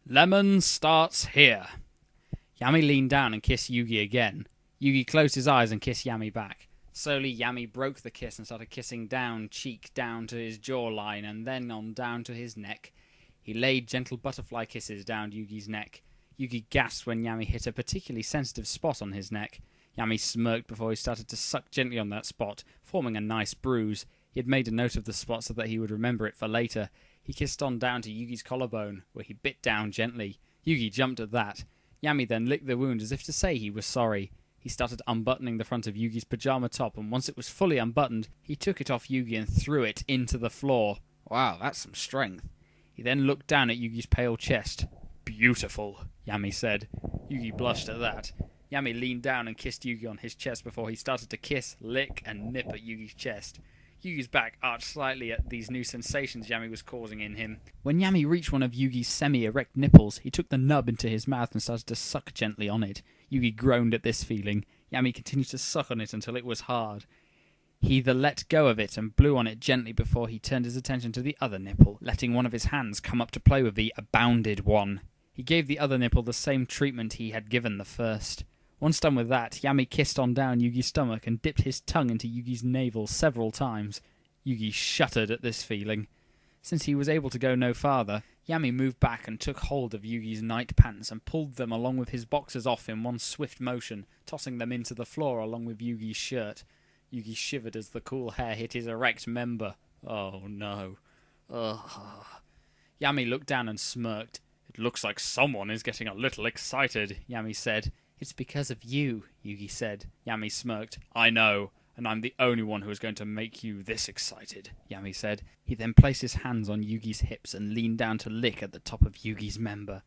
Lemon starts here. Yami leaned down and kissed Yugi again. Yugi closed his eyes and kissed Yami back. Slowly, Yami broke the kiss and started kissing down, cheek down to his jawline, and then on down to his neck. He laid gentle butterfly kisses down Yugi's neck. Yugi gasped when Yami hit a particularly sensitive spot on his neck. Yami smirked before he started to suck gently on that spot, forming a nice bruise. He had made a note of the spot so that he would remember it for later. He kissed on down to Yugi's collarbone, where he bit down gently. Yugi jumped at that. Yami then licked the wound as if to say he was sorry. He started unbuttoning the front of Yugi's pajama top, and once it was fully unbuttoned, he took it off Yugi and threw it into the floor. Wow, that's some strength. He then looked down at Yugi's pale chest. Beautiful, Yami said. Yugi blushed at that. Yami leaned down and kissed Yugi on his chest before he started to kiss, lick, and nip at Yugi's chest. Yugi's back arched slightly at these new sensations Yami was causing in him. When Yami reached one of Yugi's semi-erect nipples, he took the nub into his mouth and started to suck gently on it. Yugi groaned at this feeling. Yami continued to suck on it until it was hard. He either let go of it and blew on it gently before he turned his attention to the other nipple, letting one of his hands come up to play with the abounded one. He gave the other nipple the same treatment he had given the first. Once done with that, Yami kissed on down Yugi's stomach and dipped his tongue into Yugi's navel several times. Yugi shuddered at this feeling. Since he was able to go no farther, Yami moved back and took hold of Yugi's night pants and pulled them along with his boxers off in one swift motion, tossing them into the floor along with Yugi's shirt. Yugi shivered as the cool hair hit his erect member. Oh no. Ugh. Yami looked down and smirked. It looks like someone is getting a little excited, Yami said. It's because of you, Yugi said. Yami smirked. I know, and I'm the only one who is going to make you this excited, Yami said. He then placed his hands on Yugi's hips and leaned down to lick at the top of Yugi's member.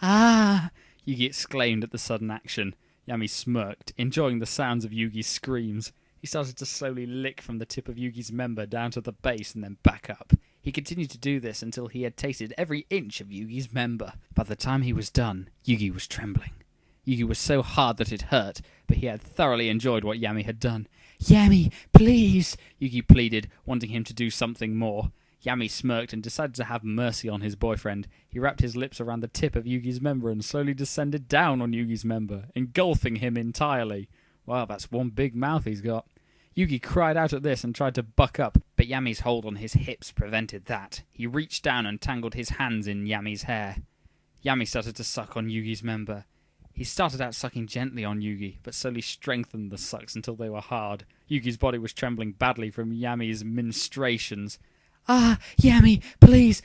Ah! Yugi exclaimed at the sudden action. Yami smirked, enjoying the sounds of Yugi's screams. He started to slowly lick from the tip of Yugi's member down to the base and then back up. He continued to do this until he had tasted every inch of Yugi's member. By the time he was done, Yugi was trembling. Yugi was so hard that it hurt, but he had thoroughly enjoyed what Yami had done. Yami, please, Yugi pleaded, wanting him to do something more. Yami smirked and decided to have mercy on his boyfriend. He wrapped his lips around the tip of Yugi's member and slowly descended down on Yugi's member, engulfing him entirely. Wow, that's one big mouth he's got. Yugi cried out at this and tried to buck up, but Yami's hold on his hips prevented that. He reached down and tangled his hands in Yami's hair. Yami started to suck on Yugi's member. He started out sucking gently on Yugi, but slowly strengthened the sucks until they were hard. Yugi's body was trembling badly from Yami's ministrations. Ah, Yami, please,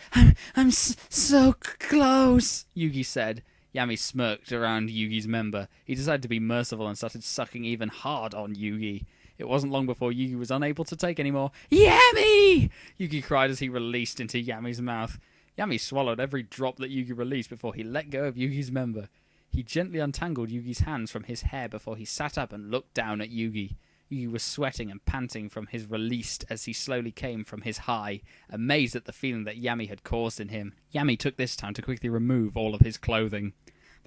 I'm so close, Yugi said. Yami smirked around Yugi's member. He decided to be merciful and started sucking even hard on Yugi. It wasn't long before Yugi was unable to take any more. Yami! Yugi cried as he released into Yami's mouth. Yami swallowed every drop that Yugi released before he let go of Yugi's member. He gently untangled Yugi's hands from his hair before he sat up and looked down at Yugi. Yugi was sweating and panting from his release as he slowly came from his high, amazed at the feeling that Yami had caused in him. Yami took this time to quickly remove all of his clothing.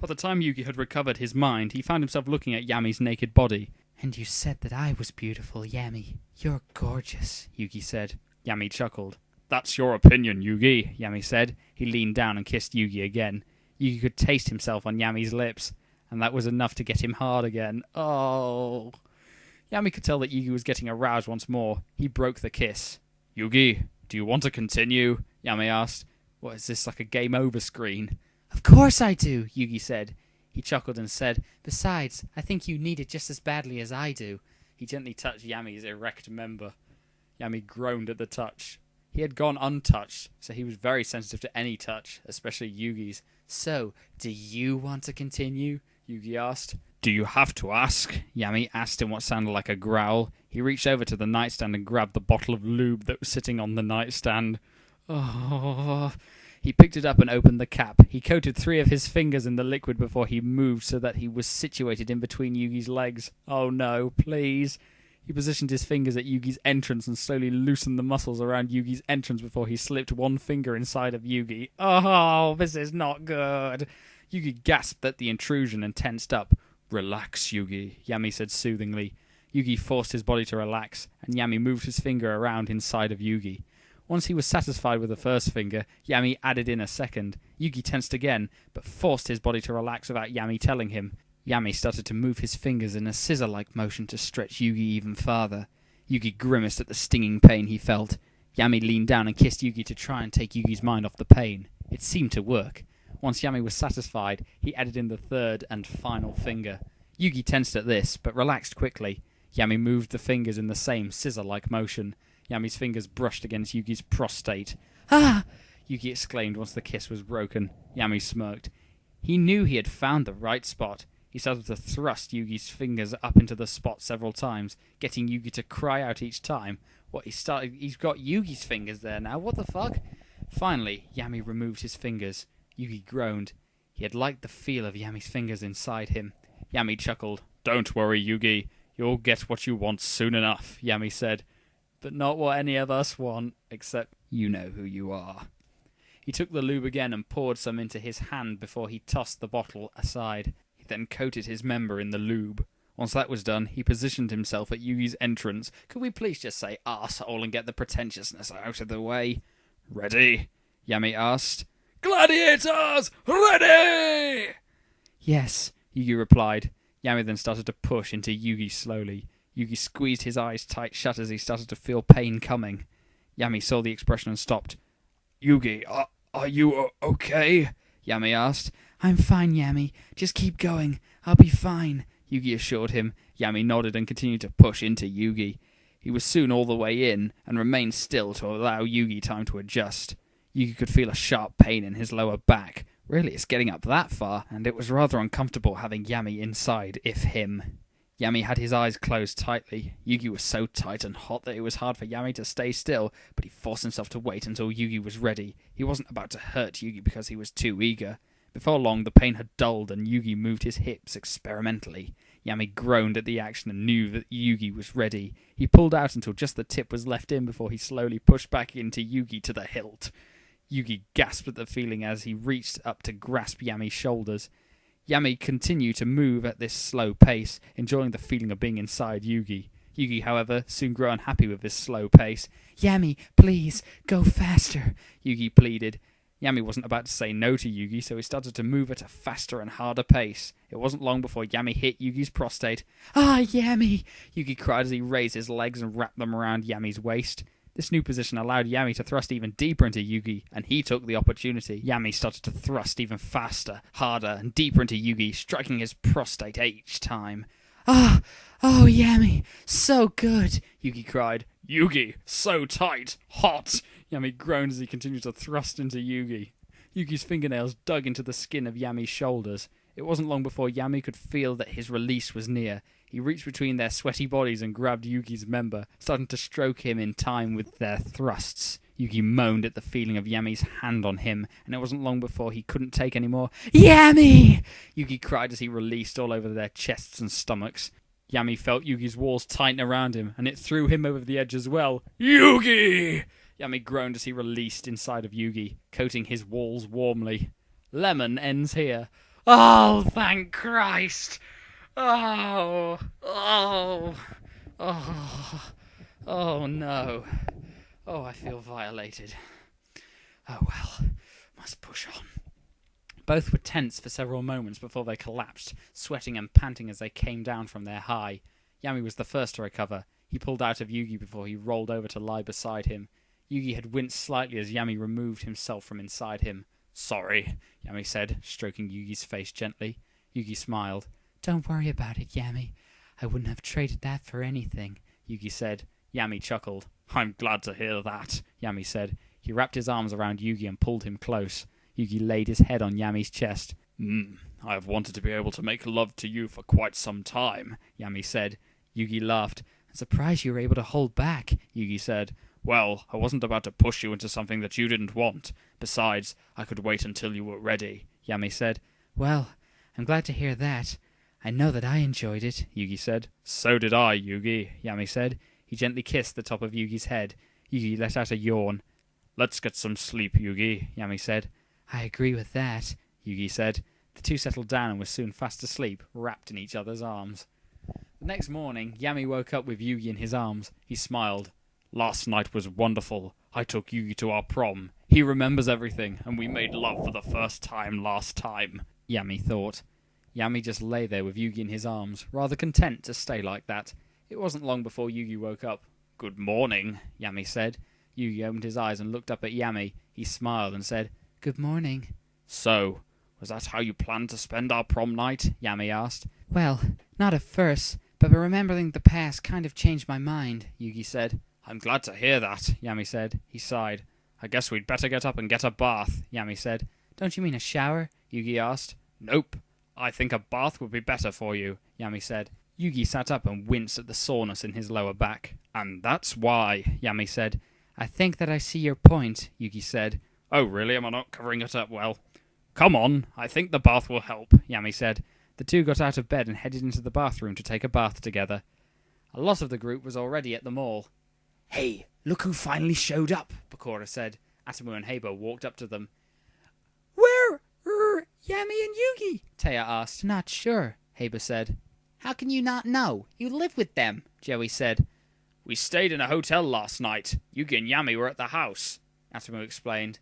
By the time Yugi had recovered his mind, he found himself looking at Yami's naked body. And you said that I was beautiful, Yami. You're gorgeous, Yugi said. Yami chuckled. That's your opinion, Yugi, Yami said. He leaned down and kissed Yugi again. Yugi could taste himself on Yami's lips, and that was enough to get him hard again. Oh. Yami could tell that Yugi was getting aroused once more. He broke the kiss. Yugi, do you want to continue? Yami asked. What is this, like a game over screen? Of course I do, Yugi said. He chuckled and said, Besides, I think you need it just as badly as I do. He gently touched Yami's erect member. Yami groaned at the touch. He had gone untouched, so he was very sensitive to any touch, especially Yugi's. So, do you want to continue? Yugi asked. Do you have to ask? Yami asked in what sounded like a growl. He reached over to the nightstand and grabbed the bottle of lube that was sitting on the nightstand. Oh. He picked it up and opened the cap. He coated 3 of his fingers in the liquid before he moved so that he was situated in between Yugi's legs. Oh no, please. He positioned his fingers at Yugi's entrance and slowly loosened the muscles around Yugi's entrance before he slipped one finger inside of Yugi. Oh, this is not good. Yugi gasped at the intrusion and tensed up. Relax, Yugi, Yami said soothingly. Yugi forced his body to relax, and Yami moved his finger around inside of Yugi. Once he was satisfied with the first finger, Yami added in a second. Yugi tensed again, but forced his body to relax without Yami telling him. Yami started to move his fingers in a scissor-like motion to stretch Yugi even farther. Yugi grimaced at the stinging pain he felt. Yami leaned down and kissed Yugi to try and take Yugi's mind off the pain. It seemed to work. Once Yami was satisfied, he added in the third and final finger. Yugi tensed at this, but relaxed quickly. Yami moved the fingers in the same scissor-like motion. Yami's fingers brushed against Yugi's prostate. "Ah!" Yugi exclaimed once the kiss was broken. Yami smirked. He knew he had found the right spot. He started to thrust Yugi's fingers up into the spot several times, getting Yugi to cry out each time. He's got Yugi's fingers there now, what the fuck? Finally, Yami removed his fingers. Yugi groaned. He had liked the feel of Yami's fingers inside him. Yami chuckled. "Don't worry, Yugi. You'll get what you want soon enough," Yami said. "But not what any of us want, except you know who you are." He took the lube again and poured some into his hand before he tossed the bottle aside. He then coated his member in the lube. Once that was done, he positioned himself at Yugi's entrance. Could we please just say arsehole and get the pretentiousness out of the way? "Ready?" Yami asked. "Gladiators, ready!" "Yes," Yugi replied. Yami then started to push into Yugi slowly. Yugi squeezed his eyes tight shut as he started to feel pain coming. Yami saw the expression and stopped. "Yugi, are you okay?" Yami asked. "I'm fine, Yami. Just keep going. I'll be fine," Yugi assured him. Yami nodded and continued to push into Yugi. He was soon all the way in, and remained still to allow Yugi time to adjust. Yugi could feel a sharp pain in his lower back. Really, it's getting up that far, and it was rather uncomfortable having Yami inside, if him. Yami had his eyes closed tightly. Yugi was so tight and hot that it was hard for Yami to stay still, but he forced himself to wait until Yugi was ready. He wasn't about to hurt Yugi because he was too eager. Before long, the pain had dulled and Yugi moved his hips experimentally. Yami groaned at the action and knew that Yugi was ready. He pulled out until just the tip was left in before he slowly pushed back into Yugi to the hilt. Yugi gasped at the feeling as he reached up to grasp Yami's shoulders. Yami continued to move at this slow pace, enjoying the feeling of being inside Yugi. Yugi, however, soon grew unhappy with this slow pace. "Yami, please, go faster," Yugi pleaded. Yami wasn't about to say no to Yugi, so he started to move at a faster and harder pace. It wasn't long before Yami hit Yugi's prostate. "Ah, Yami!" Yugi cried as he raised his legs and wrapped them around Yami's waist. This new position allowed Yami to thrust even deeper into Yugi, and he took the opportunity. Yami started to thrust even faster, harder, and deeper into Yugi, striking his prostate each time. "Ah! Oh, Yami! So good!" Yugi cried. "Yugi! So tight! Hot!" Yami groaned as he continued to thrust into Yugi. Yugi's fingernails dug into the skin of Yami's shoulders. It wasn't long before Yami could feel that his release was near. He reached between their sweaty bodies and grabbed Yugi's member, starting to stroke him in time with their thrusts. Yugi moaned at the feeling of Yami's hand on him, and it wasn't long before he couldn't take any more. "Yami!" Yugi cried as he released all over their chests and stomachs. Yami felt Yugi's walls tighten around him, and it threw him over the edge as well. "Yugi!" Yami groaned as he released inside of Yugi, coating his walls warmly. Lemon ends here. Oh, thank Christ! Oh, no. Oh, I feel violated. Oh well, must push on. Both were tense for several moments before they collapsed, sweating and panting as they came down from their high. Yami was the first to recover. He pulled out of Yugi before he rolled over to lie beside him. Yugi had winced slightly as Yami removed himself from inside him. "Sorry," Yami said, stroking Yugi's face gently. Yugi smiled. "Don't worry about it, Yami. I wouldn't have traded that for anything," Yugi said. Yami chuckled. "I'm glad to hear that," Yami said. He wrapped his arms around Yugi and pulled him close. Yugi laid his head on Yami's chest. I have wanted to be able to make love to you for quite some time," Yami said. Yugi laughed. "I'm surprised you were able to hold back," Yugi said. "Well, I wasn't about to push you into something that you didn't want. Besides, I could wait until you were ready," Yami said. "Well, I'm glad to hear that. I know that I enjoyed it," Yugi said. "So did I, Yugi," Yami said. He gently kissed the top of Yugi's head. Yugi let out a yawn. "Let's get some sleep, Yugi," Yami said. "I agree with that," Yugi said. The two settled down and were soon fast asleep, wrapped in each other's arms. The next morning, Yami woke up with Yugi in his arms. He smiled. "Last night was wonderful. I took Yugi to our prom. He remembers everything, and we made love for the first time last time, Yami thought. Yami just lay there with Yugi in his arms, rather content to stay like that. It wasn't long before Yugi woke up. Good morning, Yami said. Yugi opened his eyes and looked up at Yami. He smiled and said, Good morning. So, was that how you planned to spend our prom night? Yami asked. Well, not at first, but remembering the past kind of changed my mind, Yugi said. I'm glad to hear that, Yami said. He sighed. I guess we'd better get up and get a bath, Yami said. Don't you mean a shower? Yugi asked. Nope. I think a bath would be better for you, Yami said. Yugi sat up and winced at the soreness in his lower back. And that's why, Yami said. I think that I see your point, Yugi said. Oh, really? Am I not covering it up well? Come on, I think the bath will help, Yami said. The two got out of bed and headed into the bathroom to take a bath together. A lot of the group was already at the mall. Hey, look who finally showed up, Bakura said. Atomu and Heibo walked up to them. Where are Yami and Yugi? Taya asked. Not sure, Heibo said. How can you not know? You live with them, Joey said. We stayed in a hotel last night. Yugi and Yami were at the house, Atomu explained.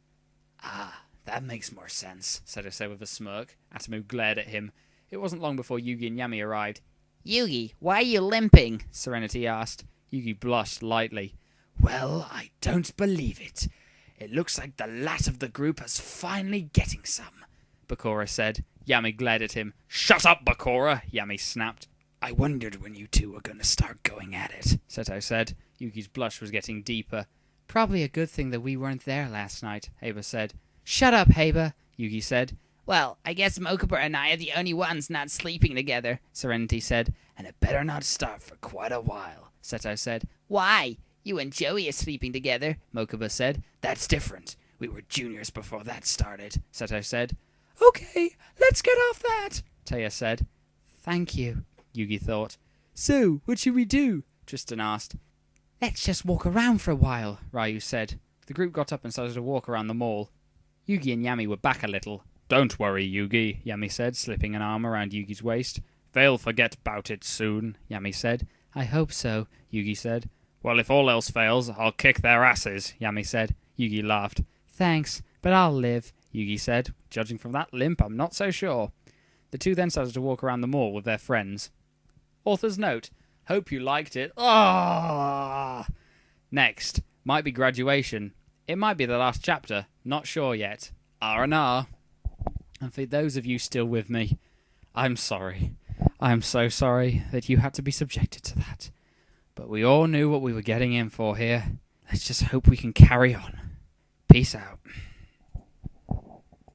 Ah, that makes more sense, Seto said with a smirk. Atomu glared at him. It wasn't long before Yugi and Yami arrived. Yugi, why are you limping? Serenity asked. Yugi blushed lightly. Well, I don't believe it. It looks like the lat of the group is finally getting some, Bakura said. Yami glared at him. Shut up, Bakura, Yami snapped. I wondered when you two were going to start going at it, Seto said. Yugi's blush was getting deeper. Probably a good thing that we weren't there last night, Heiba said. Shut up, Heiba, Yugi said. Well, I guess Mokuba and I are the only ones not sleeping together, Serenity said. And it better not start for quite a while, Seto said. Why? You and Joey are sleeping together, Mokuba said. That's different. We were juniors before that started, Seto said. Okay, let's get off that, Taya said. Thank you, Yugi thought. So, what should we do? Tristan asked. Let's just walk around for a while, Ryu said. The group got up and started to walk around the mall. Yugi and Yami were back a little. Don't worry, Yugi, Yami said, slipping an arm around Yugi's waist. They'll forget about it soon, Yami said. I hope so, Yugi said. Well, if all else fails, I'll kick their asses, Yami said. Yugi laughed. Thanks, but I'll live, Yugi said. Judging from that limp, I'm not so sure. The two then started to walk around the mall with their friends. Author's note. Hope you liked it. Ah! Next, might be graduation. It might be the last chapter. Not sure yet. R&R. And for those of you still with me, I'm sorry. I'm so sorry that you had to be subjected to that. But we all knew what we were getting in for here. Let's just hope we can carry on. Peace out.